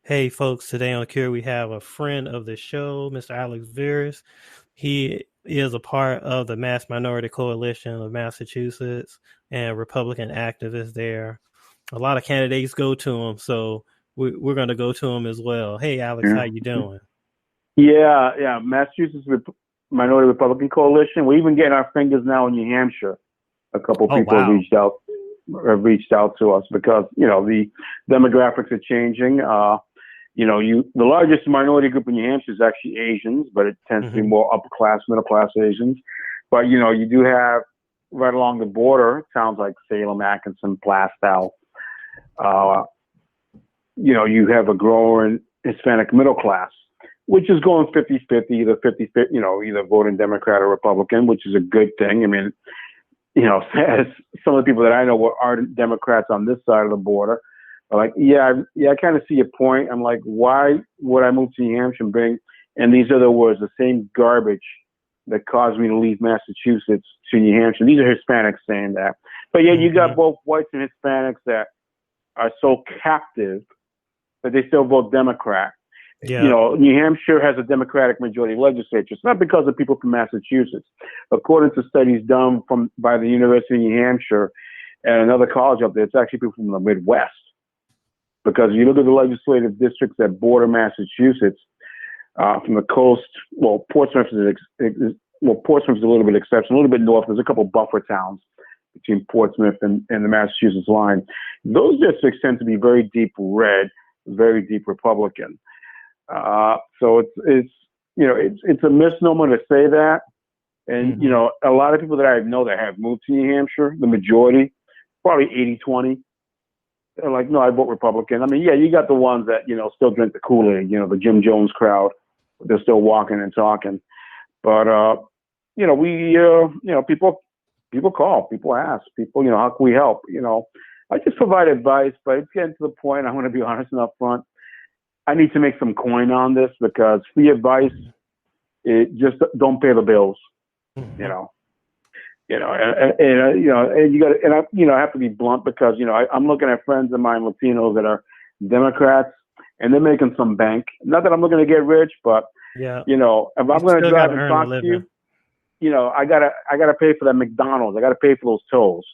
Hey, folks, today on Cure, we have a friend of the show, Mr. Alex Veras. He is a part of the Mass Minority Coalition of Massachusetts and Republican activist there. A lot of candidates go to him, so we're going to go to him as well. Hey, Alex, how Yeah, you doing? yeah. Massachusetts Minority Republican Coalition. We're even getting our fingers now in New Hampshire. A couple Oh, people wow. reached out to us because the demographics are changing. The largest minority group in New Hampshire is actually Asians, but it tends to be Hmm. more upper class, middle class Asians. But you do have right along the border towns like Salem, Atkinson, Plastow. Uh, you have a growing Hispanic middle class, which is going 50-50, either 50-50, either voting Democrat or Republican, which is a good thing. I mean, as some of the people that I know are Democrats on this side of the border are like, I kind of see your point. I'm like, why would I move to New Hampshire and bring, and these are the words, the same garbage that caused me to leave Massachusetts to New Hampshire. These are Hispanics saying that. But yeah, you got Hmm. both whites and Hispanics that are so captive that they still vote Democrat. Yeah. New Hampshire has a Democratic majority legislature. It's not because of people from Massachusetts. According to studies done by the University of New Hampshire and another college up there, it's actually people from the Midwest. Because you look at the legislative districts that border Massachusetts, from the coast, Portsmouth is a little bit exception, a little bit north. There's a couple buffer towns between Portsmouth and the Massachusetts line. Those districts tend to be very deep red, very deep Republican. So it's a misnomer to say that. And, Hmm. a lot of people that I know that have moved to New Hampshire, the majority, probably 80-20, they're like, no, I vote Republican. I mean, yeah, you got the ones that, still drink the Kool-Aid, the Jim Jones crowd. They're still walking and talking. But, people call, people ask, people, how can we help? I just provide advice, but it's getting to the point, I want to be honest and upfront. I need to make some coin on this because free advice, it just don't pay the bills, you Hmm. know. And you got and I have to be blunt because I'm looking at friends of mine Latinos that are Democrats and they're making some bank. Not that I'm looking to get rich, but Yeah. if You I'm going to still got drive to and earn a talk to living. you, I gotta pay for that McDonald's. I gotta pay for those tolls.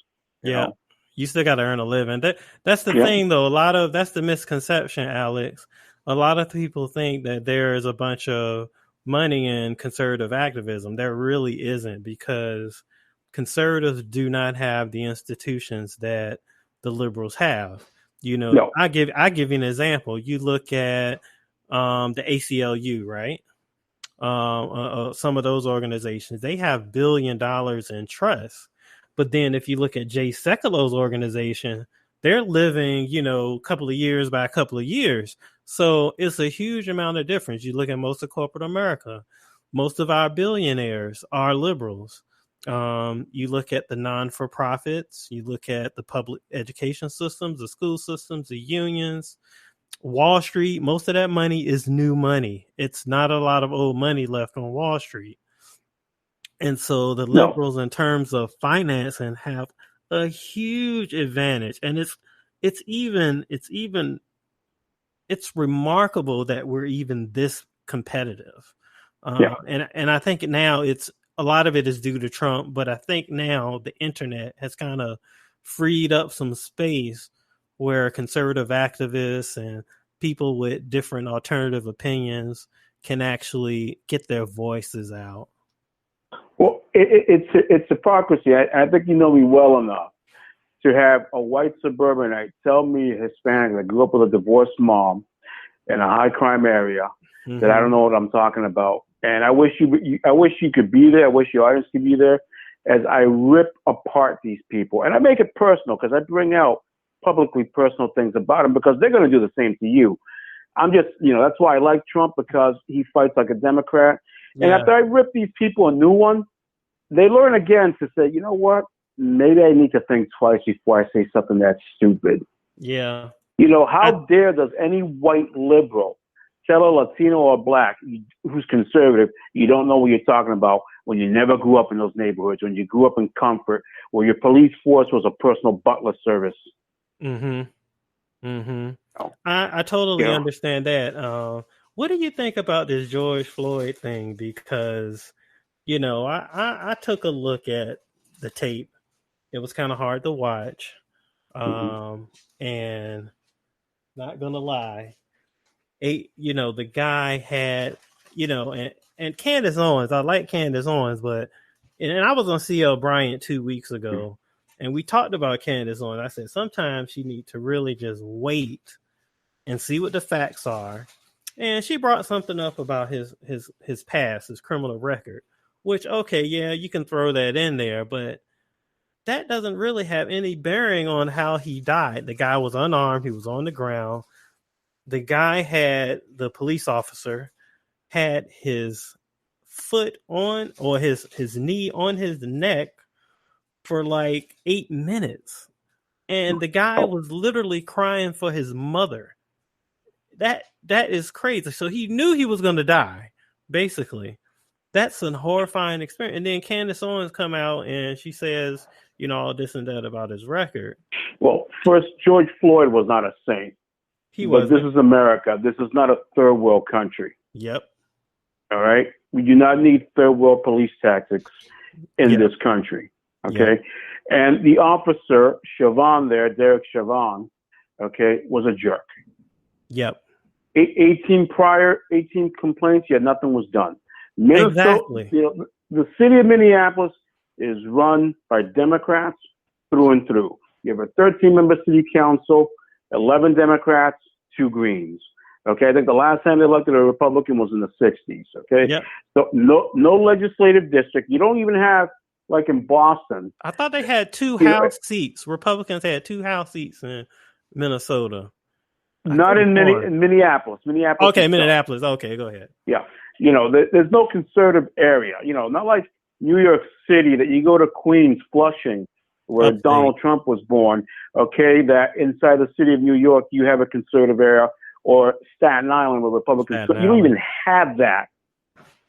You Yeah, know. you still got to earn a living. That's the Yeah. thing, though. That's the misconception, Alex. A lot of people think that there is a bunch of money in conservative activism. There really isn't because conservatives do not have the institutions that the liberals have. No. I give you an example. You look at the ACLU, right? Some of those organizations, they have $1 billion in trust. But then if you look at Jay Sekulow's organization, they're living, a couple of years by a couple of years. So it's a huge amount of difference. You look at most of corporate America, most of our billionaires are liberals. You look at the non-for-profits, you look at the public education systems, the school systems, the unions, Wall Street, most of that money is new money. It's not a lot of old money left on Wall Street. And so the No. liberals in terms of financing have a huge advantage. And it's remarkable that we're even this competitive. Yeah. And I think now it's a lot of it is due to Trump, but I think now the internet has kind of freed up some space where conservative activists and people with different alternative opinions can actually get their voices out. Well, it's hypocrisy. I think you know me well enough to have a white suburbanite tell me a Hispanic that grew up with a divorced mom in a high crime area that I don't Hmm. know what I'm talking about. And I wish you could be there. I wish your audience could be there as I rip apart these people. And I make it personal because I bring out publicly personal things about them because they're going to do the same to you. I'm just, that's why I like Trump because he fights like a Democrat. And Yeah, after I rip these people a new one, they learn again to say, you know what? Maybe I need to think twice before I say something that's stupid. yeah. I, How dare does any white liberal tell a Latino or black who's conservative, you don't know what you're talking about when you never grew up in those neighborhoods, when you grew up in comfort, where your police force was a personal butler service. mm-hmm. Mm-hmm. Oh, I totally understand that. What do you think about this George Floyd thing? Because, I took a look at the tape. It was kind of hard to watch. And not gonna lie, the guy had, and Candace Owens, I like Candace Owens, but, and I was on CL Bryant 2 weeks ago, and we talked about Candace Owens. I said, sometimes you need to really just wait and see what the facts are. And she brought something up about his past, his criminal record, which, okay, yeah, you can throw that in there, but that doesn't really have any bearing on how he died. The guy was unarmed. He was on the ground. The police officer had his foot on, or his knee on his neck for like 8 minutes. And the guy was literally crying for his mother. That is crazy. So he knew he was going to die, basically. That's a horrifying experience. And then Candace Owens come out and she says, all this and that about his record. Well, first, George Floyd was not a saint. But this is America. This is not a third world country. Yep. All right? We do not need third world police tactics in this country. Okay? Yep. And the officer, Chauvin there, Derek Chauvin, was a jerk. Yep. 18 complaints, yet nothing was done. Exactly. The city of Minneapolis is run by Democrats through and through. You have a 13-member city council, 11 Democrats, 2 Greens. Okay, I think the last time they elected a Republican was in the 60s. Okay, yep. So no legislative district. You don't even have, like in Boston. I thought they had 2 House seats. Republicans had 2 House seats in Minnesota. Not in Minneapolis. Minneapolis. Okay, Minneapolis. Okay, go ahead. Yeah, there's no conservative area. Not like New York City that you go to Queens, Flushing, where Donald Trump was born, that inside the city of New York, you have a conservative area, or Staten Island where Republicans. You don't even have that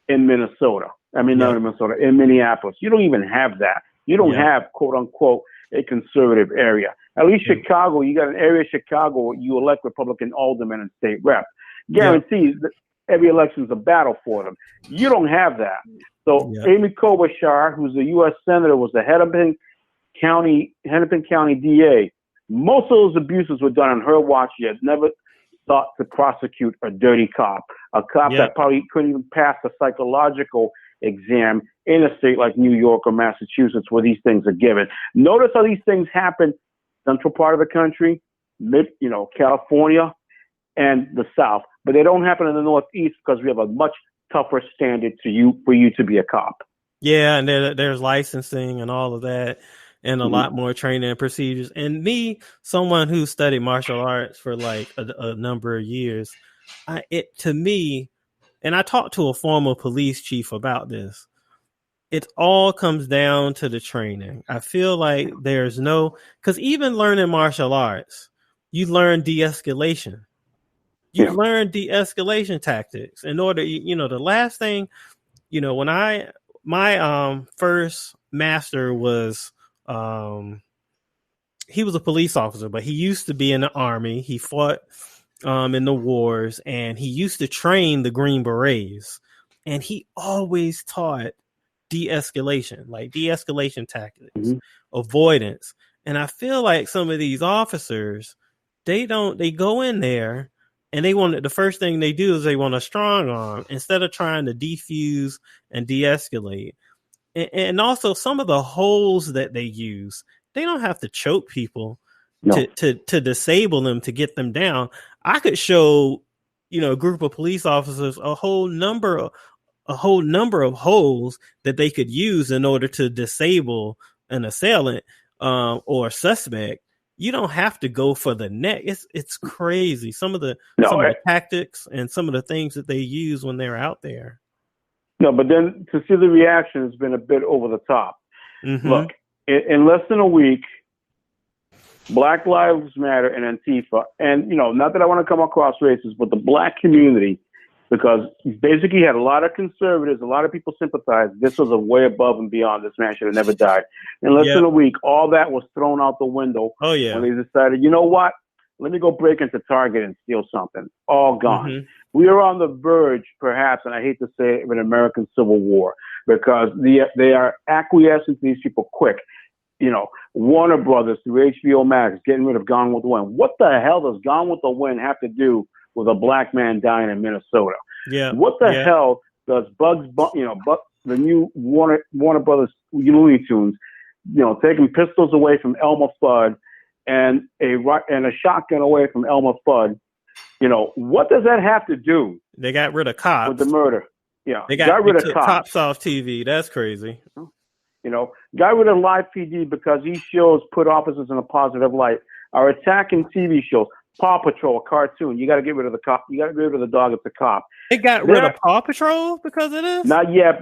in Minnesota. Not in Minnesota, in Minneapolis. You don't even have that. You don't have, quote unquote, a conservative area. At least Chicago, you got an area of Chicago where you elect Republican aldermen and state reps. Guarantees that every election is a battle for them. You don't have that. So Amy Klobuchar, who's a U.S. Senator, was the Hennepin County DA. Most of those abuses were done on her watch. She has never thought to prosecute a dirty cop, a cop that probably couldn't even pass a psychological exam in a state like New York or Massachusetts where these things are given. Notice how these things happen central part of the country, California and the South, but they don't happen in the Northeast because we have a much tougher standard for you to be a cop. Yeah, and there's licensing and all of that, and a lot more training and procedures. And me, someone who studied martial arts for like a number of years, to me, and I talked to a former police chief about this, it all comes down to the training. I feel like because even learning martial arts, you learn de-escalation. You learn de-escalation tactics in order, the last thing, when my first master was, he was a police officer, but he used to be in the Army. He fought in the wars, and he used to train the Green Berets, and he always taught de-escalation, like de-escalation tactics, avoidance. And I feel like some of these officers, they go in there and the first thing they do is they want a strong arm instead of trying to defuse and de-escalate. And also some of the holes that they use, they don't have to choke people to disable them, to get them down. I could show, a group of police officers a whole number of holes that they could use in order to disable an assailant or a suspect. You don't have to go for the neck. It's crazy. Some of the tactics and some of the things that they use when they're out there. No, but then to see the reaction has been a bit over the top. Look, in less than a week, Black Lives Matter and Antifa, and not that I want to come across racist, but the black community, because basically you had a lot of conservatives, a lot of people sympathized. This was a way above and beyond. This man should have never died. In less than a week, all that was thrown out the window. Oh, yeah. When they decided, you know what? Let me go break into Target and steal something. All gone. Mm-hmm. We are on the verge, perhaps, and I hate to say it, of an American Civil War because they are acquiescing to these people quick. Warner Brothers through HBO Max getting rid of Gone with the Wind. What the hell does Gone with the Wind have to do with a black man dying in Minnesota? Yeah. What the hell does the new Warner Brothers Looney Tunes, taking pistols away from Elmer Fudd and a shotgun away from Elmer Fudd? What does that have to do? They got rid of cops with the murder. Yeah, they got rid of cops off TV. That's crazy. Got rid of live PD because these shows put officers in a positive light. Are attacking TV shows. Paw Patrol, a cartoon. You got to get rid of the cop. You got to get rid of the dog. It's a cop. They got rid of Paw Patrol because of this. Not yet,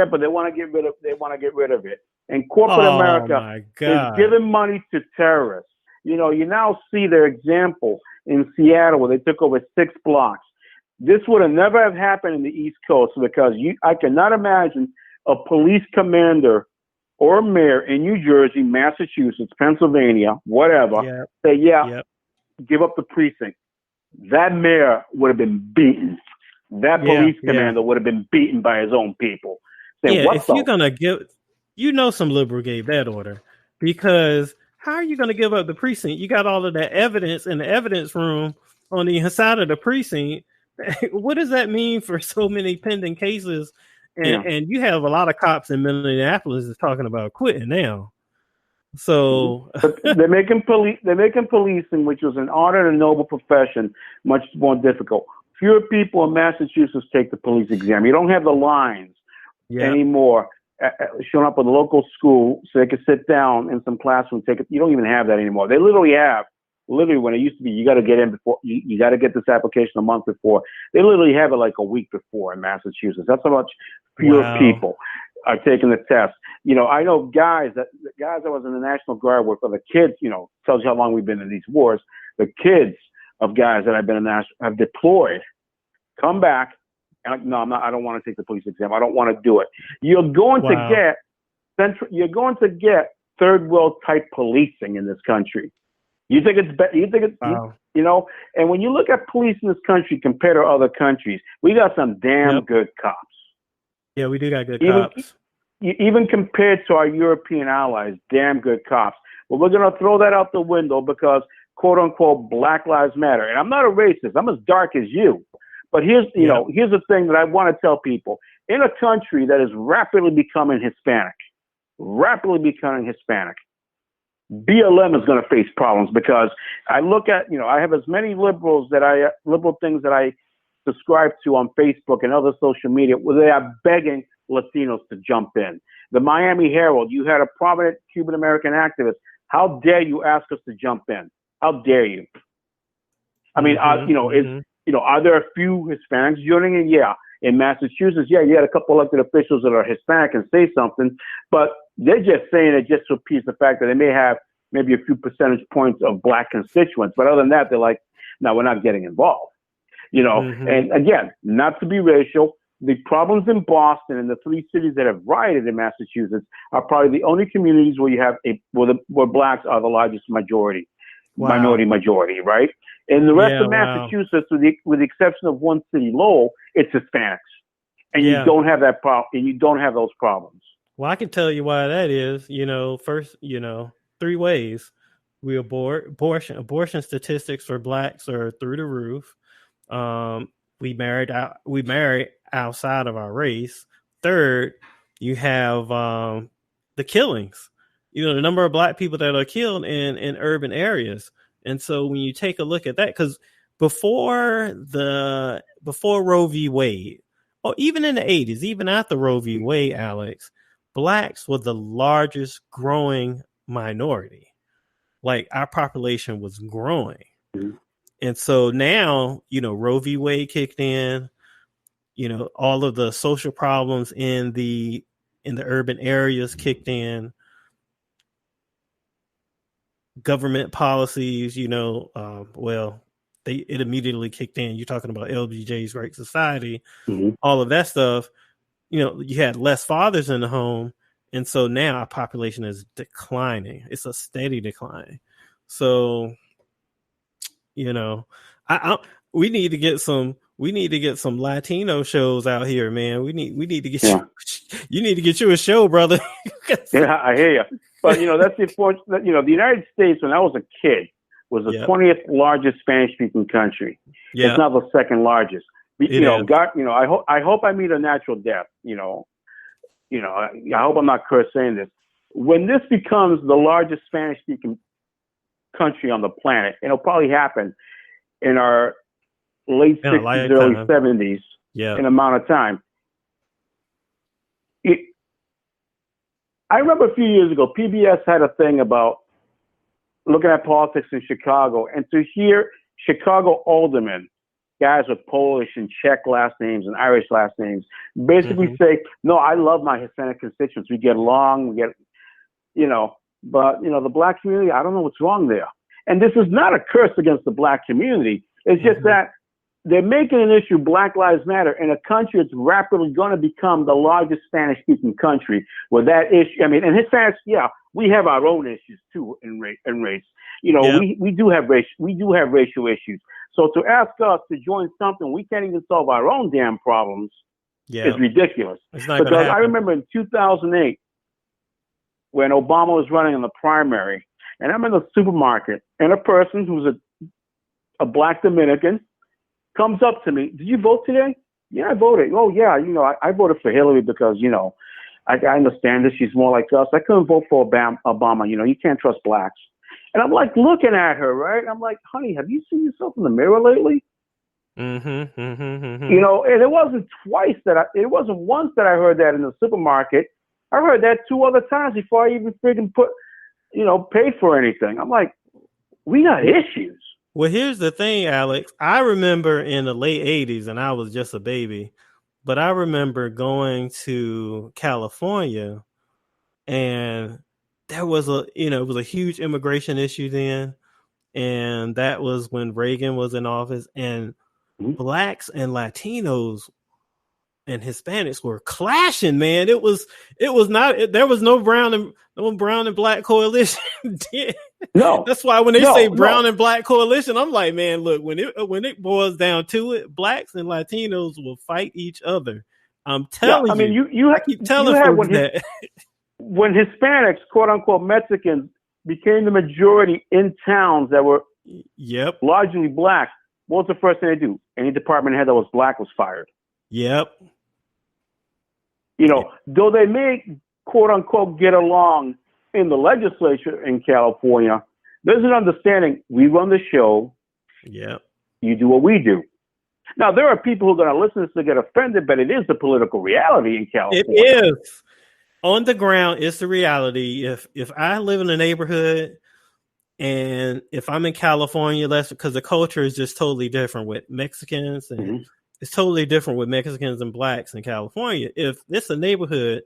but they want to get rid of. They want to get rid of it. And corporate America is giving money to terrorists. You now see their example in Seattle where they took over 6 blocks. This would have never have happened in the East Coast because I cannot imagine a police commander or mayor in New Jersey, Massachusetts, Pennsylvania, whatever, say, give up the precinct. That mayor would have been beaten. That police commander would have been beaten by his own people. If you're going to give, some liberal gave that order because how are you going to give up the precinct? You got all of that evidence in the evidence room on the inside of the precinct. What does that mean for so many pending cases? And you have a lot of cops in Minneapolis is talking about quitting now. So they're making policing, which was an honored and noble profession, much more difficult. Fewer people in Massachusetts take the police exam. You don't have the lines anymore showing up at the local school so they can sit down in some classroom. You don't even have that anymore. They literally when it used to be, you got to get in before, you got to get this application a month before. They literally have it like a week before in Massachusetts. That's how much fewer people are taking the test. I know guys that was in the National Guard with, for the kids, tells you how long we've been in these wars. The kids of guys that have deployed, come back, and like, no, I'm not, I don't want to take the police exam. I don't want to do it. You're going to get third world type policing in this country. You think it's better? And when you look at police in this country compared to other countries, we got some damn good cops. Yeah, we do got good cops. Even compared to our European allies, damn good cops. But we're going to throw that out the window because, quote unquote, Black Lives Matter. And I'm not a racist. I'm as dark as you. But here's the thing that I want to tell people. In a country that is rapidly becoming Hispanic, BLM is going to face problems because I look at, I have as many liberal things that I subscribe to on Facebook and other social media where they are begging Latinos to jump in. The Miami Herald, you had a prominent Cuban American activist. How dare you ask us to jump in? How dare you? I mean, are there a few Hispanics joining in? Yeah. In Massachusetts, you had a couple elected officials that are Hispanic and say something, but they're just saying it just to appease the fact that they may have maybe a few percentage points of black constituents. But other than that, they're like, no, we're not getting involved. And again, not to be racial, the problems in Boston and the 3 cities that have rioted in Massachusetts are probably the only communities where you have where blacks are the largest minority majority, right? In the rest of Massachusetts, with the exception of one city, Lowell, it's Hispanics, and you don't have that problem, and you don't have those problems. Well, I can tell you why that is. First, 3 ways. Abortion statistics for blacks are through the roof. We marry outside of our race. Third, you have the killings. The number of black people that are killed in urban areas. And so when you take a look at that, because before Roe v. Wade, or even in the 80s, even after Roe v. Wade, Alex, blacks were the largest growing minority. Like our population was growing. Mm-hmm. And so now, Roe v. Wade kicked in, all of the social problems in the urban areas kicked in. Government policies, it immediately kicked in. You're talking about LBJ's Great Society, all of that stuff. You had less fathers in the home. And so now our population is declining. It's a steady decline. So You know, I we need to get some. We need to get some Latino shows out here, man. We need to get you. You need to get you a show, brother. Yeah, I hear you. But that's the unfortunate. The United States, when I was a kid, was the 20th largest Spanish-speaking country. Yeah. It's now the second largest. It is. God, I hope I meet a natural death. I hope I'm not cursed saying this. When this becomes the largest Spanish-speaking country on the planet, it'll probably happen in our late 60s, early 70s, in amount of time. I remember a few years ago, PBS had a thing about looking at politics in Chicago, and to hear Chicago aldermen, guys with Polish and Czech last names and Irish last names, basically say, no, I love my Hispanic constituents. We get along, but the black community, I don't know what's wrong there. And this is not a curse against the black community. It's just that they're making an issue, Black Lives Matter, in a country that's rapidly going to become the largest Spanish-speaking country with that issue. I mean, and Hispanics, we have our own issues too in race. We do have racial issues. So to ask us to join something we can't even solve our own damn problems is ridiculous. Because I remember in 2008 when Obama was running in the primary, and I'm in the supermarket, and a person who's a black Dominican comes up to me. Did you vote today? Yeah, I voted. Oh, yeah. I voted for Hillary because, I understand that she's more like us. I couldn't vote for Obama. You can't trust blacks. And I'm like looking at her, right? I'm like, honey, have you seen yourself in the mirror lately? And it wasn't once that I heard that in the supermarket. I heard that 2 other times before I even freaking paid for anything. I'm like, we got issues. Well, here's the thing, Alex. I remember in the late 80s, and I was just a baby, but I remember going to California, and there was it was a huge immigration issue then. And that was when Reagan was in office, and blacks and Latinos and Hispanics were clashing, man. It was not, there was no brown and black coalition. No, that's why when they say brown and black coalition, I'm like, man, look, when it boils down to it, blacks and Latinos will fight each other. I'm telling you. I mean, you I keep telling folks that when Hispanics, quote unquote Mexicans, became the majority in towns that were largely black, what was the first thing they do? Any department head that was black was fired. Yep. Though they may, quote unquote, get along in the legislature in California, there's an understanding. We run the show. Yep. You do what we do. Now, there are people who are going to listen to this to get offended, but it is the political reality in California. It is. On the ground, it's the reality. If I live in a neighborhood and if I'm in California, that's because the culture is just totally different with Mexicans and it's totally different with Mexicans and blacks in California. If it's a neighborhood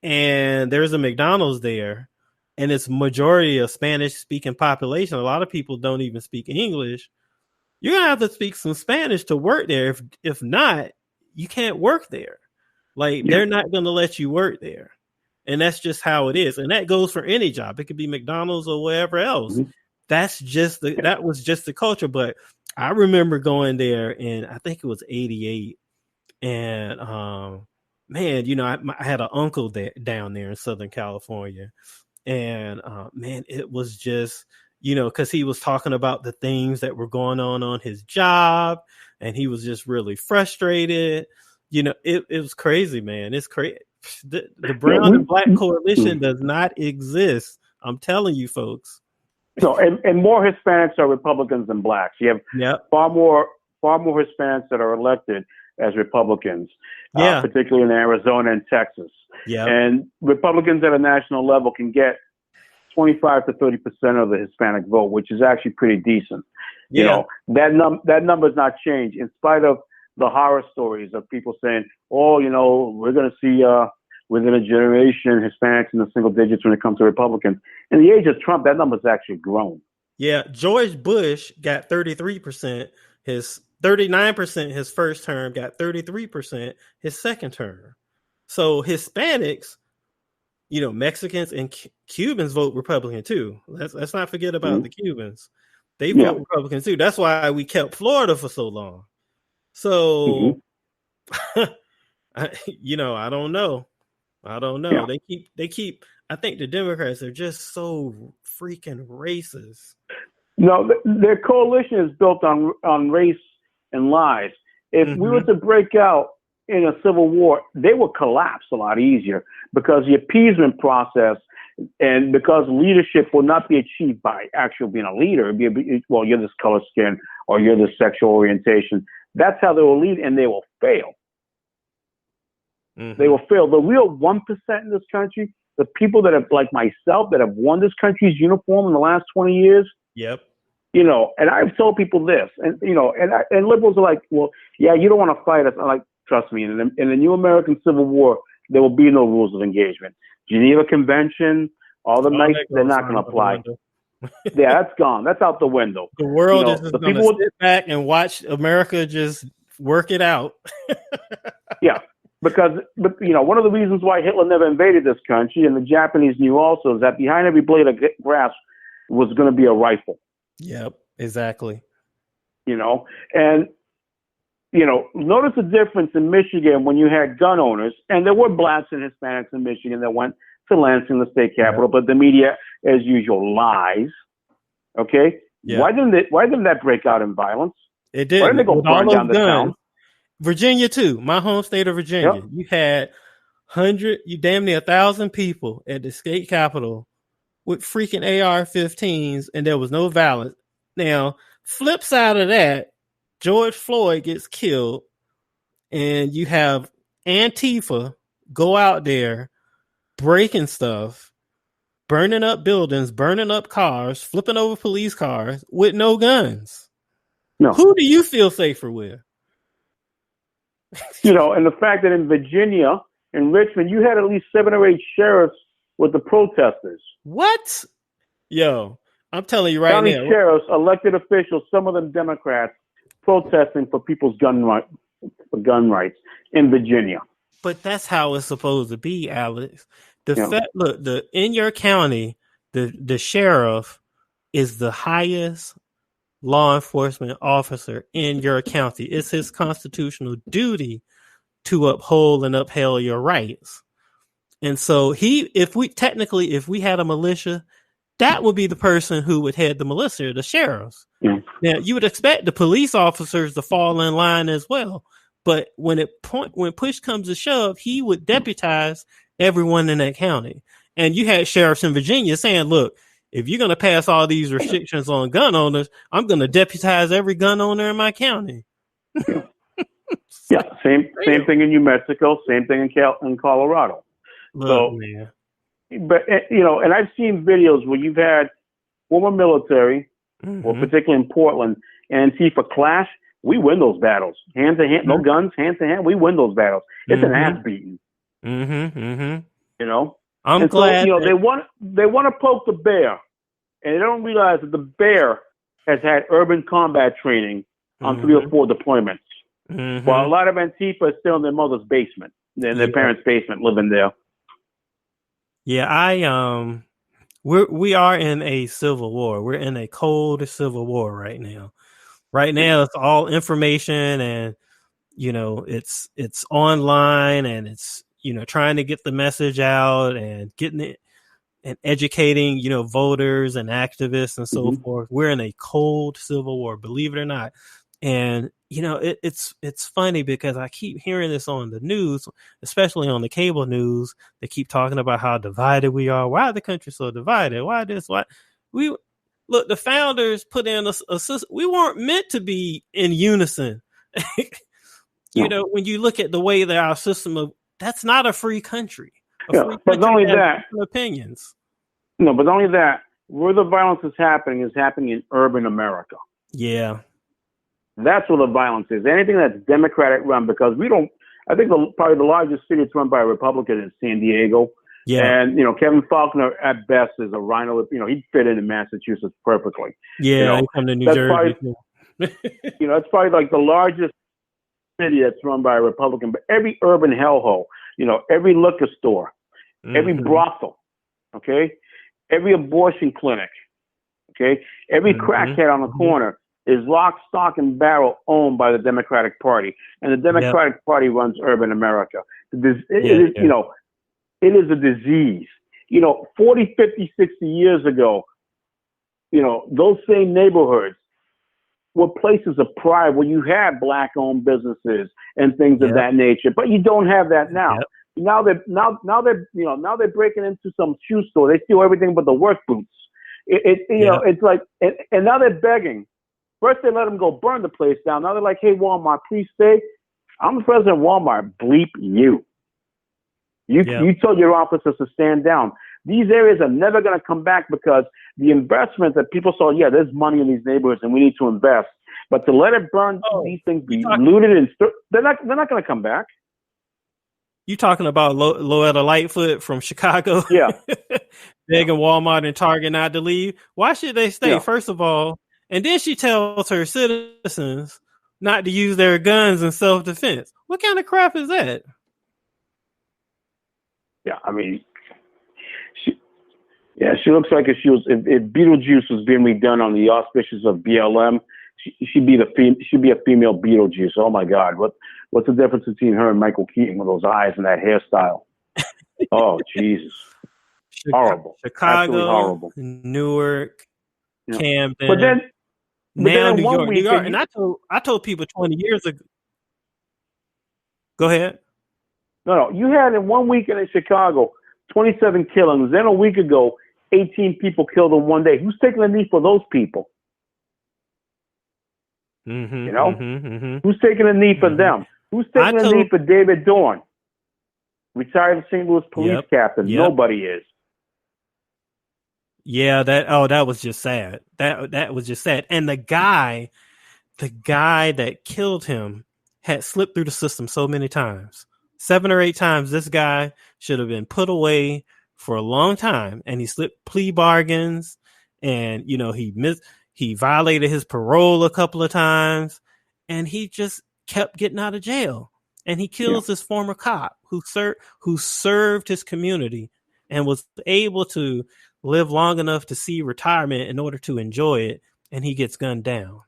and there's a McDonald's there and it's majority of Spanish speaking population, a lot of people don't even speak English. You're going to have to speak some Spanish to work there. If not, you can't work there. They're not going to let you work there. And that's just how it is. And that goes for any job. It could be McDonald's or wherever else. That was just the culture. But I remember going there and I think it was 88. And, man, I had an uncle down there in Southern California. And, man, it was just, because he was talking about the things that were going on his job. And he was just really frustrated. It was crazy, man. It's crazy. The brown and black coalition does not exist. I'm telling you, folks. No, and more Hispanics are Republicans than blacks. You have far more Hispanics that are elected as Republicans, particularly in Arizona and Texas. Yeah, and Republicans at a national level can get 25 to 30% of the Hispanic vote, which is actually pretty decent. That number has not changed in spite of the horror stories of people saying, "Oh, we're going to see within a generation Hispanics in the single digits when it comes to Republicans." In the age of Trump, that number's actually grown. Yeah, George Bush got 33%. His 39% his first term, got 33% his second term. So Hispanics, Mexicans and Cubans vote Republican too. Let's not forget about the Cubans. They vote Republican too. That's why we kept Florida for so long. So, I don't know. Yeah. They keep. I think the Democrats are just so freaking racist. No, their coalition is built on race and lies. If we were to break out in a civil war, they would collapse a lot easier because the appeasement process and because leadership will not be achieved by actually being a leader. It'd be, well, you're this color skin or you're this sexual orientation. That's how they will lead, and they will fail. They will fail. The real 1% in this country, the people that have, like myself, that have worn this country's uniform in the last 20 years. Yep. And I've told people this, and and liberals are like, well, yeah, you don't want to fight us. I'm like, trust me, in the new American Civil War, there will be no rules of engagement. Geneva Convention, all the nights, they're not going to apply. Yeah, that's gone. That's out the window. The world is just going to sit back and watch America just work it out. Yeah, because one of the reasons why Hitler never invaded this country, and the Japanese knew also, is that behind every blade of grass was going to be a rifle. Yep, exactly. And notice the difference in Michigan when you had gun owners, and there were blacks and Hispanics in Michigan that went to Lansing, the state capital, but the media, as usual, lies. Okay, why didn't that break out in violence? It did. Why didn't they go burn down the town? Virginia too, my home state of Virginia. Yep. You had damn near 1,000 people at the state capitol with freaking AR-15s, and there was no violence. Now, flip side of that, George Floyd gets killed, and you have Antifa go out there breaking stuff, burning up buildings, burning up cars, flipping over police cars with no guns. No. Who do you feel safer with? And the fact that in Virginia, in Richmond, you had at least 7 or 8 sheriffs with the protesters. What? Yo, I'm telling you right County now. Sheriffs, elected officials, some of them Democrats, protesting for people's gun rights in Virginia. But that's how it's supposed to be, Alex. In your county, the sheriff is the highest law enforcement officer in your county. It's his constitutional duty to uphold and upheld your rights. And so if we had a militia, that would be the person who would head the militia, the sheriffs. Yeah. Now, you would expect the police officers to fall in line as well. But when push comes to shove, he would deputize everyone in that county. And you had sheriffs in Virginia saying, look, if you're going to pass all these restrictions on gun owners, I'm going to deputize every gun owner in my county. Yeah, same thing in New Mexico, same thing in Colorado. Look, man. But, and I've seen videos where you've had former military, or particularly in Portland, and Antifa clash. We win those battles. Hand to hand, no guns, hand to hand. We win those battles. It's an ass beating. I'm glad. So, they want to poke the bear, and they don't realize that the bear has had urban combat training on 3 or 4 deployments. While a lot of Antifa is still in their mother's basement, in their parents' basement, living there. Yeah, we are in a civil war. We're in a cold civil war right now. Right now, it's all information, and it's online, and it's trying to get the message out and getting it and educating voters and activists and so forth. We're in a cold civil war, believe it or not. And it's funny because I keep hearing this on the news, especially on the cable news. They keep talking about how divided we are. Why the country so divided? Why this? Why look? The founders put in a system. We weren't meant to be in unison. When you look at the way that our system that's not a free country. But not only that, opinions. No, but not only that, where the violence is happening in urban America. Yeah. That's where the violence is. Anything that's Democratic run, because I think probably the largest city that's run by a Republican is San Diego. Yeah. And, Kevin Faulconer at best is a rhino. He'd fit in Massachusetts perfectly. Yeah. He come to New Jersey. It's probably like the largest city that's run by a Republican, but every urban hellhole, every liquor store, every brothel, okay, every abortion clinic, Okay, every crackhead on the corner is lock, stock, and barrel owned by the Democratic Party, and the Democratic Party runs urban America. It is a disease. 40, 50, 60 years ago, those same neighborhoods were places of pride where you had black-owned businesses and things of that nature. But you don't have that now. Now they're breaking into some shoe store. They steal everything but the work boots. It's like, and now they're begging. First they let them go burn the place down. Now they're like, hey, Walmart, please stay. I'm the president of Walmart. Bleep you. You told your officers to stand down. These areas are never going to come back because the investment that people saw, there's money in these neighborhoods and we need to invest. But to let it burn, these things be looted and they're not going to come back. You talking about Loretta Lightfoot from Chicago? Yeah. Begging Walmart and Target not to leave. Why should they stay, first of all? And then she tells her citizens not to use their guns in self-defense. What kind of crap is that? Yeah, I mean, she looks like if Beetlejuice was being redone on the auspices of BLM, she'd be a female Beetlejuice. Oh my God, what's the difference between her and Michael Keaton with those eyes and that hairstyle? Oh Jesus, horrible, Chicago, absolutely horrible. Newark, Camden, but then New York. And I told people 20 years ago. Go ahead. No, you had in 1 weekend in Chicago 27 killings. Then a week ago, 18 people killed in one day. Who's taking the knee for those people? Who's taking a knee for them? Who's taking a knee for David Dorn, retired St. Louis police captain? Nobody is. Yeah, that was just sad. That was just sad. And the guy that killed him had slipped through the system so many times. 7 or 8 times this guy should have been put away for a long time, and he slipped plea bargains, and he violated his parole a couple of times, and he just kept getting out of jail. And he kills this former cop who served his community and was able to live long enough to see retirement in order to enjoy it, and he gets gunned down.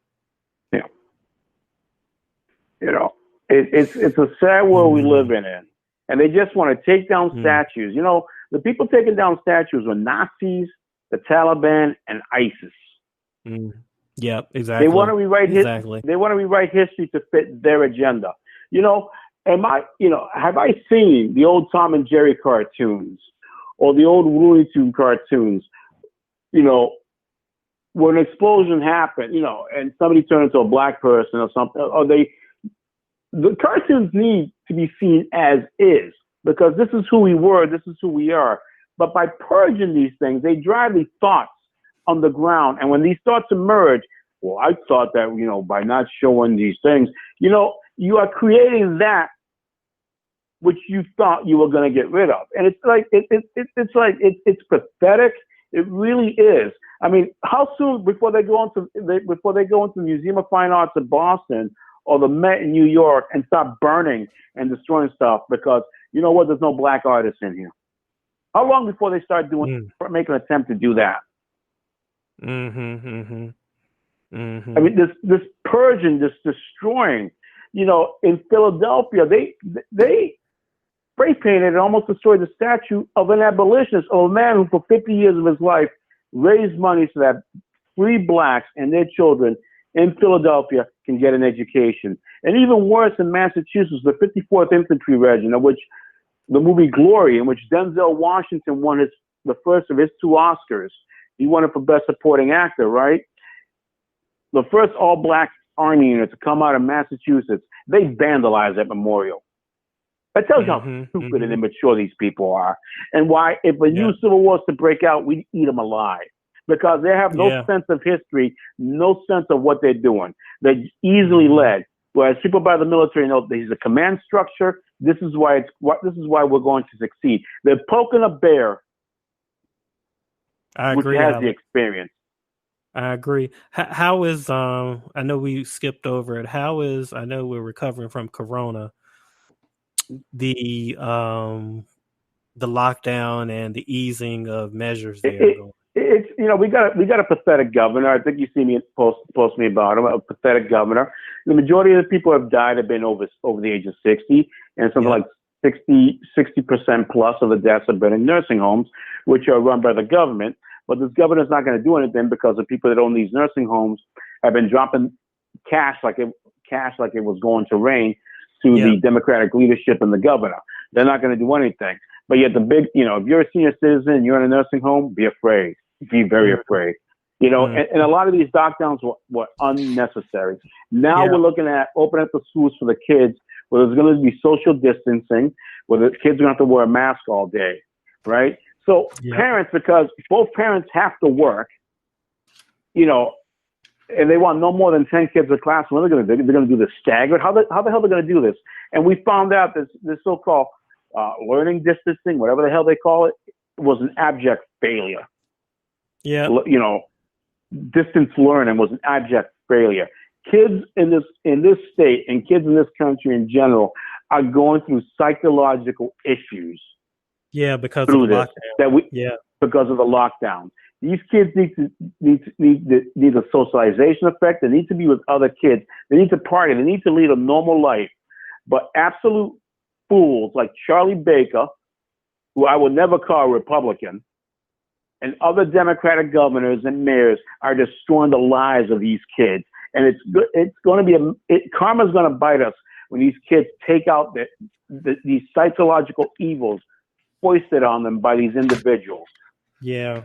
Yeah. It's a sad world we live in, and they just want to take down statues. The people taking down statues were Nazis, the Taliban, and ISIS. Yep, exactly. They want to rewrite They want to rewrite history to fit their agenda. Have I seen the old Tom and Jerry cartoons or the old Looney Tunes cartoons? When an explosion happened, and somebody turned into a black person or something, or the cartoons need to be seen as is, because this is who we were, this is who we are. But by purging these things, they drive these thoughts on the ground. And when these thoughts emerge, well, I thought that, by not showing these things, you are creating that which you thought you were going to get rid of. And it's like, it's pathetic. It really is. I mean, how soon before they go into the Museum of Fine Arts in Boston or the Met in New York and start burning and destroying stuff because, you know what, there's no black artists in here? How long before they start making an attempt to do that? I mean, this purging, this destroying, in Philadelphia, they spray painted and almost destroyed the statue of an abolitionist, of a man who for 50 years of his life raised money so that free blacks and their children in Philadelphia can get an education. And even worse, in Massachusetts, the 54th Infantry Regiment, of which the movie Glory, in which Denzel Washington won the first of his 2 Oscars. He won it for Best Supporting Actor, right? The first all-black army unit to come out of Massachusetts, they vandalized that memorial. That tells you how stupid and immature these people are, and why, if a new civil war was to break out, we'd eat them alive. Because they have no sense of history, no sense of what they're doing. They're easily led. Whereas people by the military know there's a command structure. This is why we're going to succeed. They're poking a bear, which has the experience. I agree. How is I know we skipped over it. I know we're recovering from Corona. The lockdown and the easing of measures there. it's we got a pathetic governor. I think you see me post me about him. A pathetic governor. The majority of the people who have died have been over the age of 60, and something like 60% plus of the deaths have been in nursing homes, which are run by the government. But this governor's not going to do anything because the people that own these nursing homes have been dropping cash like it was going to rain to the Democratic leadership and the governor. They're not going to do anything. But yet if you're a senior citizen, you're in a nursing home, be afraid. Be very afraid. And a lot of these lockdowns were unnecessary. Now we're looking at opening up the schools for the kids, where there's going to be social distancing, where the kids are going to have to wear a mask all day, right? So parents, because both parents have to work, and they want no more than 10 kids a class, what are they going to do? They're going to do this staggered. How the hell are they going to do this? And we found out this so-called learning distancing, whatever the hell they call it, was an abject failure. Yeah. Distance learning was an abject failure. Kids in this state and kids in this country in general are going through psychological issues. Yeah, because of the lockdown. Because of the lockdown. These kids need a socialization effect. They need to be with other kids. They need to party. They need to lead a normal life. But absolute fools like Charlie Baker, who I would never call a Republican, and other Democratic governors and mayors are destroying the lives of these kids. And it's going to be karma's going to bite us when these kids take out these psychological evils foisted on them by these individuals. Yeah.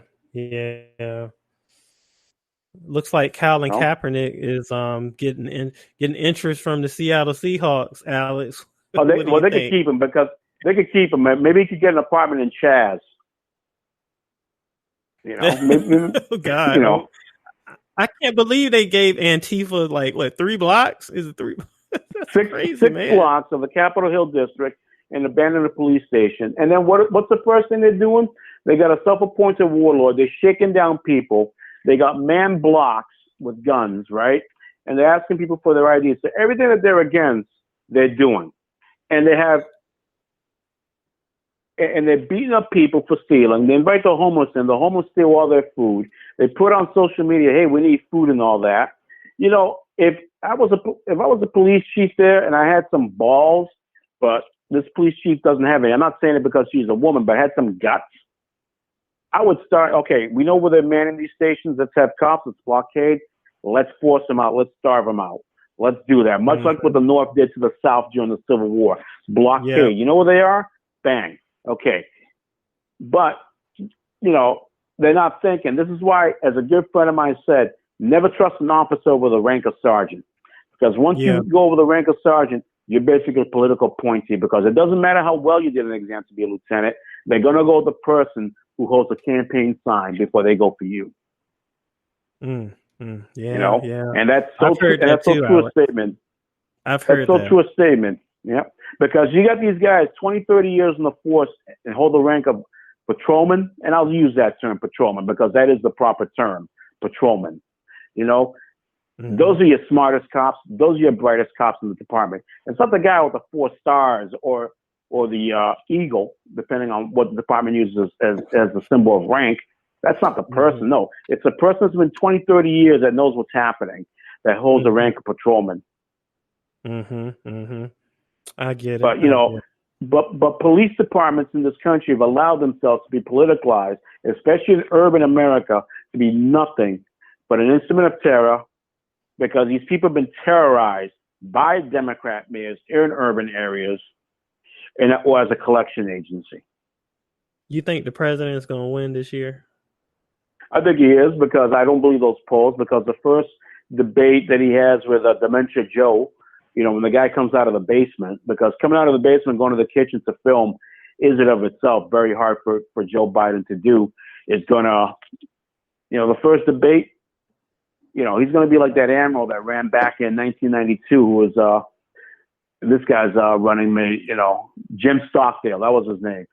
Looks like Colin Kaepernick is getting interest from the Seattle Seahawks, Alex. They could keep him because they could keep him. Maybe he could get an apartment in Chaz. Maybe, oh God. I can't believe they gave Antifa 3 blocks? Is it 3? Six blocks of the Capitol Hill district and abandoned the police station. And then what's the first thing they're doing? They got a self-appointed warlord. They're shaking down people. They got man blocks with guns, right? And they're asking people for their IDs. So everything that they're against, they're doing. And they're beating up people for stealing. They invite the homeless in. The homeless steal all their food. They put on social media, hey, we need food and all that. If I was a police chief there and I had some balls, but this police chief doesn't have any. I'm not saying it because she's a woman, but had some guts. I would start, okay, we know where they're manning these stations. Let's have cops. Let's blockade. Let's force them out. Let's starve them out. Let's do that. Much like what the North did to the South during the Civil War. Blockade. Yeah. You know where they are? Bang. Okay. But, they're not thinking. This is why, as a good friend of mine said, never trust an officer with a rank of sergeant. Because once you go over the rank of sergeant, you're basically a political appointee, because it doesn't matter how well you did an exam to be a lieutenant. They're going to go with the person who holds a campaign sign before they go for you. Yeah. And that's so true. That's so true a statement. I've heard that's so true a statement. Yeah. Because you got these guys 20, 30 years in the force and hold the rank of patrolman. And I'll use that term, patrolman, because that is the proper term, patrolman. Those are your smartest cops. Those are your brightest cops in the department. It's not the guy with the 4 stars or the eagle, depending on what the department uses as the symbol of rank. That's not the person. No, it's a person that's been 20, 30 years that knows what's happening, that holds the rank of patrolman. I get it. But, but police departments in this country have allowed themselves to be politicized, especially in urban America, to be nothing but an instrument of terror, because these people have been terrorized by Democrat mayors in urban areas or as a collection agency. You think the president is going to win this year? I think he is, because I don't believe those polls, because the first debate that he has with Dementia Joe, when the guy comes out of the basement, because coming out of the basement, going to the kitchen to film, is it of itself very hard for Joe Biden to do. It's going to, the first debate, he's going to be like that admiral that ran back in 1992, who was, this guy's running me, Jim Stockdale. That was his name.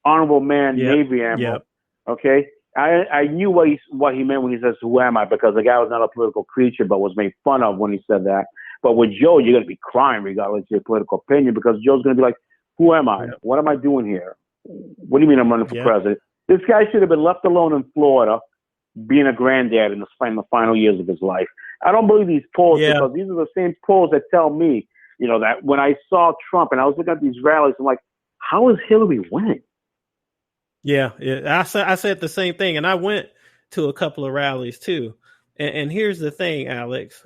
Honorable man, Navy admiral. Okay. I knew what he meant when he says, who am I? Because the guy was not a political creature, but was made fun of when he said that. But with Joe, you're going to be crying regardless of your political opinion, because Joe's going to be like, who am I? What am I doing here? What do you mean I'm running for president? This guy should have been left alone in Florida being a granddad in the final years of his life. I don't believe these polls because these are the same polls that tell me, that when I saw Trump and I was looking at these rallies, I'm like, how is Hillary winning? Yeah. I said the same thing, and I went to a couple of rallies too. And here's the thing, Alex,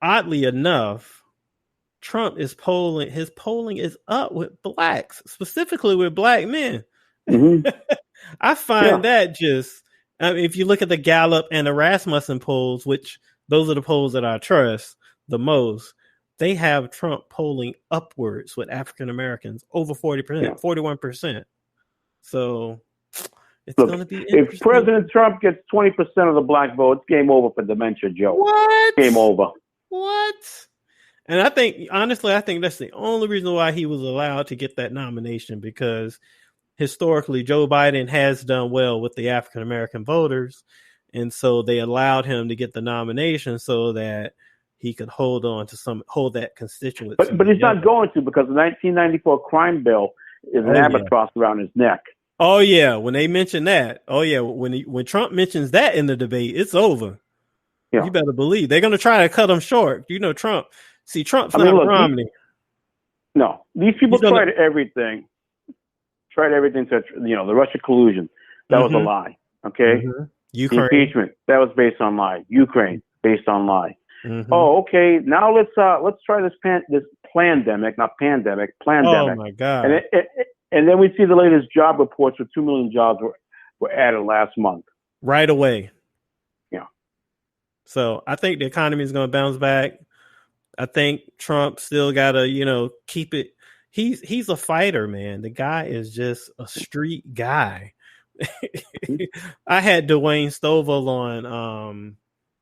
oddly enough, Trump his polling is up with blacks, specifically with black men. Mm-hmm. I find that if you look at the Gallup and the Rasmussen polls, which those are the polls that I trust the most, they have Trump polling upwards with African Americans over 40%, 41%. So it's going to be interesting. If President Trump gets 20% of the black vote, it's game over for Dementia Joe. What? Game over. What? And I think that's the only reason why he was allowed to get that nomination, because historically Joe Biden has done well with the African American voters. And so they allowed him to get the nomination so that he could hold that constituency. But he's not going to, because the 1994 crime bill is an albatross around his neck. Oh yeah, when they mention that, when Trump mentions that in the debate, it's over. Yeah. You better believe they're going to try to cut him short. Trump. See, Trump's not Romney. No, these people tried everything. Tried everything to, the Russia collusion. That was a lie. Okay. Mm-hmm. Ukraine. The impeachment, that was based on lie. Ukraine, based on lie. Mm-hmm. Oh, okay. Now let's try this plandemic, not pandemic, plandemic. Oh my God. And then we see the latest job reports where 2 million jobs were added last month. Right away. Yeah. So I think the economy is going to bounce back. I think Trump still got to, keep it. He's a fighter, man. The guy is just a street guy. I had Dwayne Stovall on,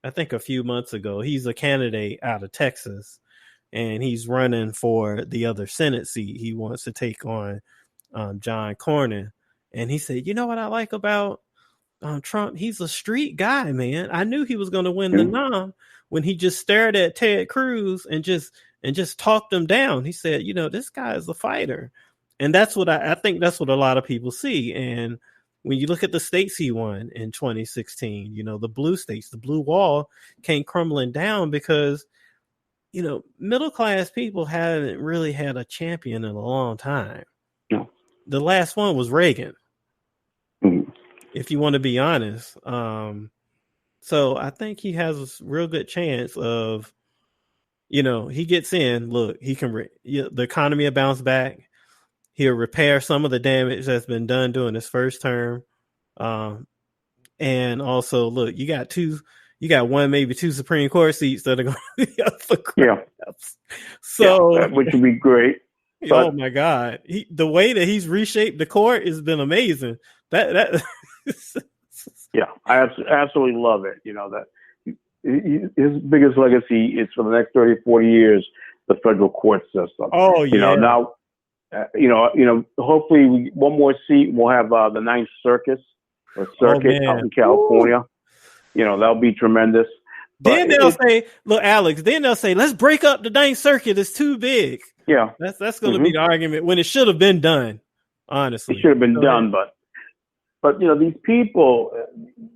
I think a few months ago. He's a candidate out of Texas, and he's running for the other Senate seat. He wants to take on John Cornyn. And he said, you know what I like about Trump? He's a street guy, man. I knew he was going to win the nom when he just stared at Ted Cruz and just talked him down. He said, this guy is a fighter. And that's what I think that's what a lot of people see. And when you look at the states he won in 2016, the blue states, the blue wall came crumbling down because, middle-class people haven't really had a champion in a long time. No. The last one was Reagan, if you want to be honest. So I think he has a real good chance of, he gets in. Look, he can. The economy will bounce back. He'll repair some of the damage that's been done during his first term. And also, look, you got one, maybe two Supreme Court seats that are going to be up for grabs. Yeah. So, which would be great. Oh my God. The way that he's reshaped the court has been amazing. That Yeah, I absolutely love it. That his biggest legacy is for the next 30, 40 years, the federal court system. Oh, yeah. Now, hopefully one more seat, we'll have the Ninth Circuit out in California. Ooh. That'll be tremendous. Then they'll say, look, Alex, let's break up the Ninth Circuit. It's too big. Yeah. That's going to be the argument when it should have been done, honestly. It should have been done, but these people,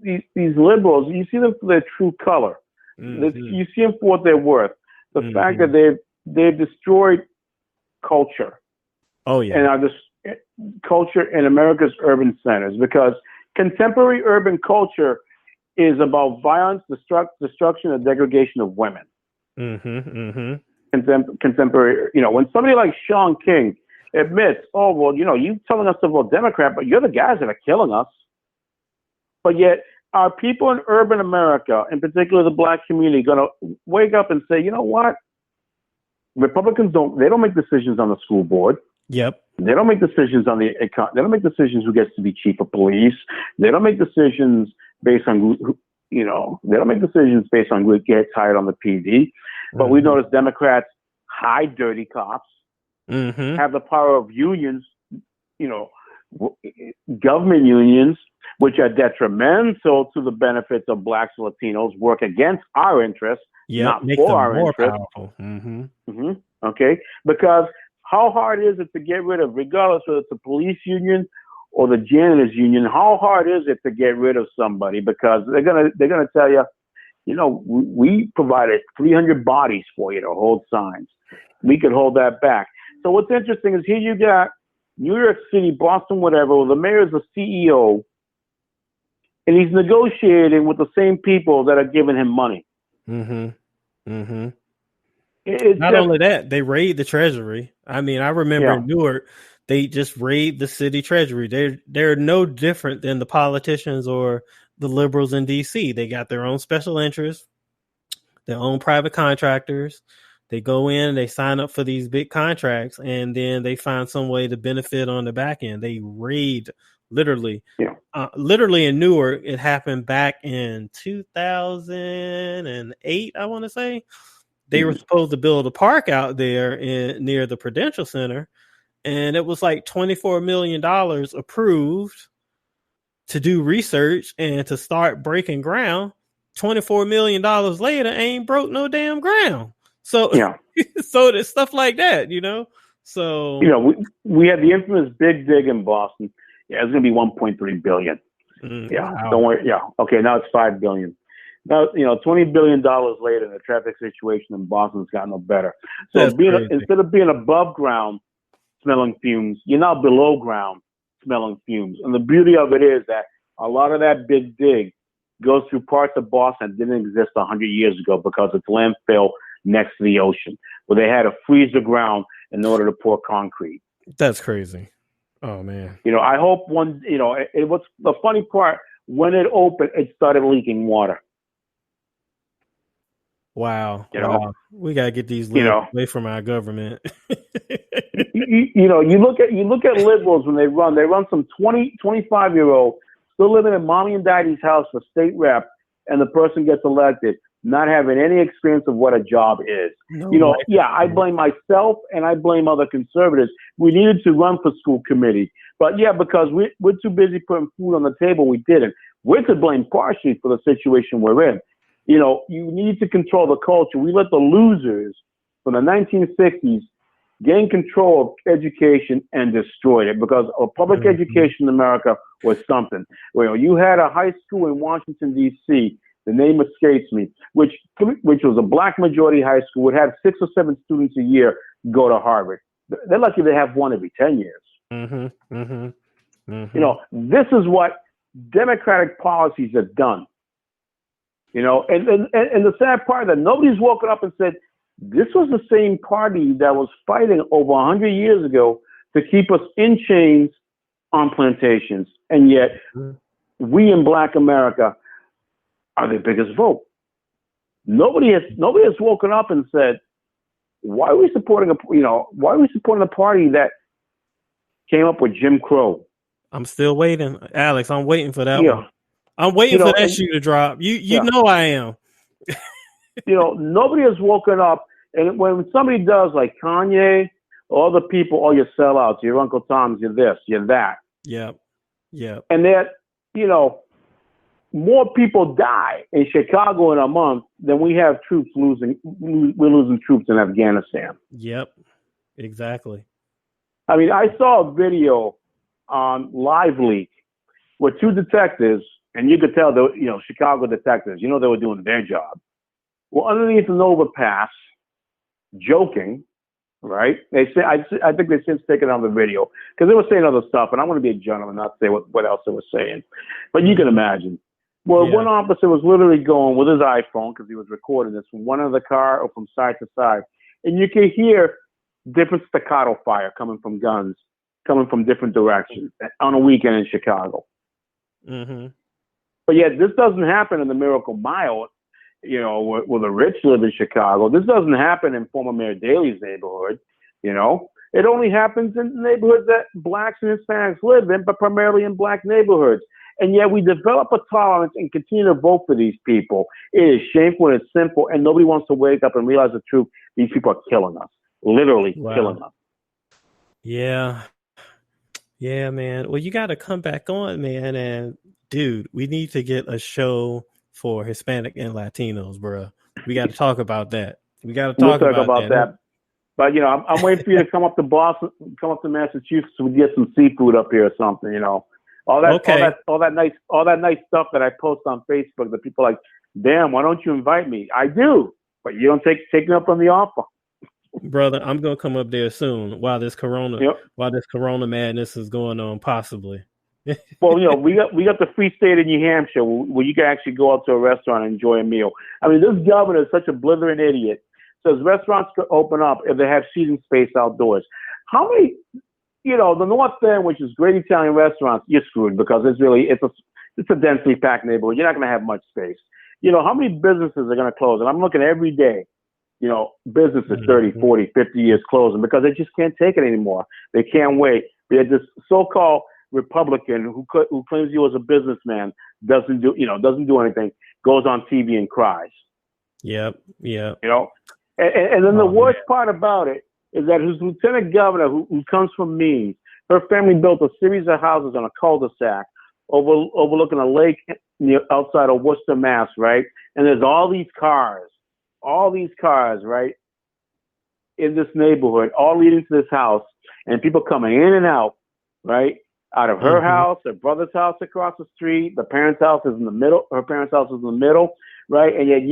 these liberals, you see them for their true color. Mm-hmm. You see them for what they're worth. The fact that they've destroyed culture. Oh yeah, and are this culture in America's urban centers, because contemporary urban culture is about violence, destruction, and degradation of women. Contemporary, when somebody like Sean King admits, oh, well, you telling us to vote Democrat, but you're the guys that are killing us. But yet, are people in urban America, in particular the black community, going to wake up and say, you know what? Republicans don't make decisions on the school board. Yep. They don't make decisions on they don't make decisions who gets to be chief of police. They don't make decisions based on, they don't make decisions based on who gets hired on the PD. But we notice Democrats hide dirty cops. Have the power of unions, government unions, which are detrimental to the benefits of blacks and Latinos, work against our interests, not for our interests. Okay, because how hard is it to get rid of, regardless whether it's a police union or the janitors union, how hard is it to get rid of somebody? Because they're gonna tell you, we provided 300 bodies for you to hold signs. We could hold that back. So what's interesting is here you got New York City, Boston, whatever. Well, the mayor's the CEO, and he's negotiating with the same people that are giving him money. Mm-hmm. Mm-hmm. Not only that, they raid the treasury. I mean, I remember in Newark, they just raid the city treasury. They're no different than the politicians or the liberals in DC. They got their own special interests, their own private contractors. They go in, they sign up for these big contracts, and then they find some way to benefit on the back end. They raid literally. Literally in Newark, it happened back in 2008, I want to say. They were supposed to build a park out there near the Prudential Center, and it was like $24 million approved to do research and to start breaking ground. $24 million later, ain't broke no damn ground. So, so there's stuff like that, So, we had the infamous Big Dig in Boston. Yeah, it's going to be 1.3 billion. Wow. Don't worry. Yeah. Okay. Now it's 5 billion. Now, $20 billion later, the traffic situation in Boston's got no better. So instead of being above ground smelling fumes, you're now below ground smelling fumes. And the beauty of it is that a lot of that Big Dig goes through parts of Boston that didn't exist 100 years ago because it's landfill next to the ocean, where they had to freeze the ground in order to pour concrete. That's crazy. Oh, man. I hope it was the funny part. When it opened, it started leaking water. Wow. Wow. We got to get these away from our government. you look at liberals when they run some 25-year-old still living in mommy and daddy's house for state rep, and the person gets elected, not having any experience of what a job is. I blame myself and I blame other conservatives. We needed to run for school committee, but because we're too busy putting food on the table, we didn't. We're to blame partially for the situation we're in. You need to control the culture. We let the losers from the 1960s gain control of education and destroyed it, because public education in America was something. You had a high school in Washington, D.C., the name escapes me, which was a black majority high school, would have 6 or 7 students a year go to Harvard. They're lucky they have one every 10 years. Mm-hmm. Mm-hmm. Mm-hmm. This is what Democratic policies have done. And the sad part is that nobody's woken up and said, this was the same party that was fighting over 100 years ago to keep us in chains on plantations. And yet we in black America are the biggest vote. Nobody has woken up and said, why are we supporting a party that came up with Jim Crow? I'm still waiting, Alex. I'm waiting for that one. I'm waiting for that shoe to drop. You know I am. Nobody has woken up, and when somebody does, like Kanye, all the people, you're sellouts, your Uncle Toms, you're this, you're that. Yeah. And that, more people die in Chicago in a month than we have troops losing. We're losing troops in Afghanistan. Yep, exactly. I mean, I saw a video on Live Leak where 2 detectives, and you could tell that, Chicago detectives, they were doing their job. Well, underneath an overpass, joking, right? They say, I think they since taken on the video because they were saying other stuff, and I want to be a gentleman, not say what else they were saying. But you can imagine. Well, one officer was literally going with his iPhone because he was recording this from one end of the car or from side to side, and you can hear different staccato fire coming from guns, coming from different directions on a weekend in Chicago. Mm-hmm. But yet, this doesn't happen in the Miracle Mile, where the rich live in Chicago. This doesn't happen in former Mayor Daley's neighborhood. It only happens in neighborhoods that blacks and Hispanics live in, but primarily in black neighborhoods. And yet we develop a tolerance and continue to vote for these people. It is shameful and it's simple, and nobody wants to wake up and realize the truth. These people are killing us, literally killing us. Yeah. Yeah, man. Well, you got to come back on, man. And dude, we need to get a show for Hispanic and Latinos, bro. We got to talk about that. We got to talk about that. But I'm waiting for you to come up to Boston, come up to Massachusetts, so we get some seafood up here or something. All that nice stuff that I post on Facebook that people are like, damn, why don't you invite me? I do, but you don't take me up on the offer. Brother, I'm gonna come up there soon while this corona madness is going on, possibly. Well, we got the free state of New Hampshire where you can actually go out to a restaurant and enjoy a meal. I mean, this governor is such a blithering idiot. Says restaurants could open up if they have seating space outdoors. How many? The North End, which is great Italian restaurants, you're screwed because it's a densely packed neighborhood. You're not going to have much space. How many businesses are going to close? And I'm looking every day. Businesses 30, 40, 50 years closing because they just can't take it anymore. They can't wait. We had this so-called Republican who claims he was a businessman, doesn't do anything, goes on TV and cries. Yep. And then the worst part about it is that his lieutenant governor, who comes from Means, her family built a series of houses on a cul-de-sac overlooking a lake outside of Worcester, Mass, right? And there's all these cars, right, in this neighborhood, all leading to this house, and people coming in and out, right, out of her house, her brother's house across the street, the parents' house is in the middle, her parents' house is in the middle, right? And yet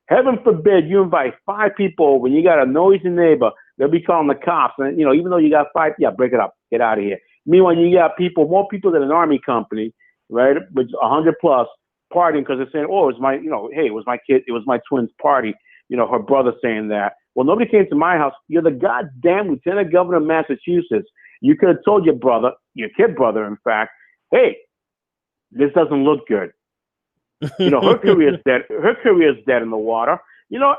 heaven forbid, you invite 5 people over and you got a noisy neighbor, they'll be calling the cops. And, even though you got 5, break it up, get out of here. Meanwhile, you got more people than an army company, right, which 100 plus, partying because they're saying, oh, it was my, hey, it was my kid, it was my twin's party. Her brother saying that. Well, nobody came to my house. You're the goddamn lieutenant governor of Massachusetts. You could have told your kid brother, in fact, hey, this doesn't look good. Her career's dead. Her career's dead in the water.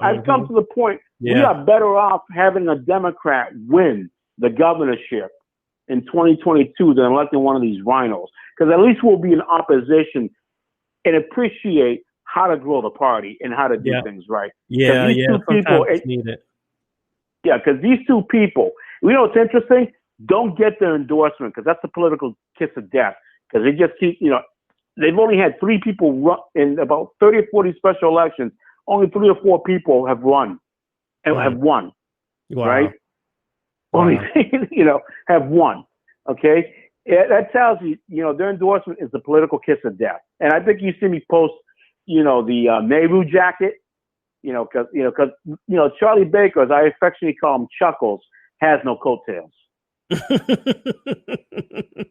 I've come to the point we are better off having a Democrat win the governorship in 2022 than electing one of these rhinos. Because at least we'll be in opposition and appreciate how to grow the party and how to do things right. Yeah, because these 2 people, what's interesting? Don't get their endorsement because that's the political kiss of death. Because they just keep, they've only had 3 people run in about 30 or 40 special elections. Only 3 or 4 people have run and have won, right? Wow. Only, have won. Okay, that tells you, their endorsement is the political kiss of death. And I think you see me post, the Nehru jacket, because Charlie Baker, as I affectionately call him, Chuckles, has no coattails.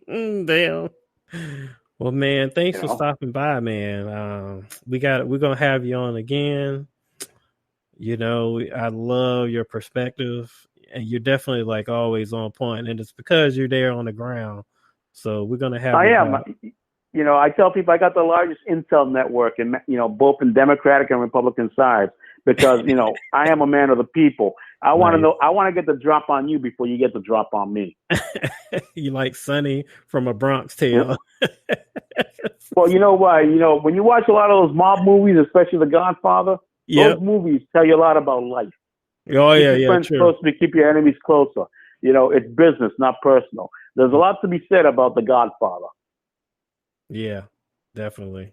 Damn. Well, man, thanks for stopping by, man. We're gonna have you on again. I love your perspective, and you're definitely like always on point, and it's because you're there on the ground. So we're gonna have. I am. I tell people I got the largest intel network, in both in Democratic and Republican sides, because I am a man of the people. I want to know. I want to get the drop on you before you get the drop on me. You like Sonny from A Bronx Tale. Well, you know why? When you watch a lot of those mob movies, especially The Godfather, those movies tell you a lot about life. Oh, keep your friends close to keep your enemies closer. It's business, not personal. There's a lot to be said about The Godfather. Yeah, definitely.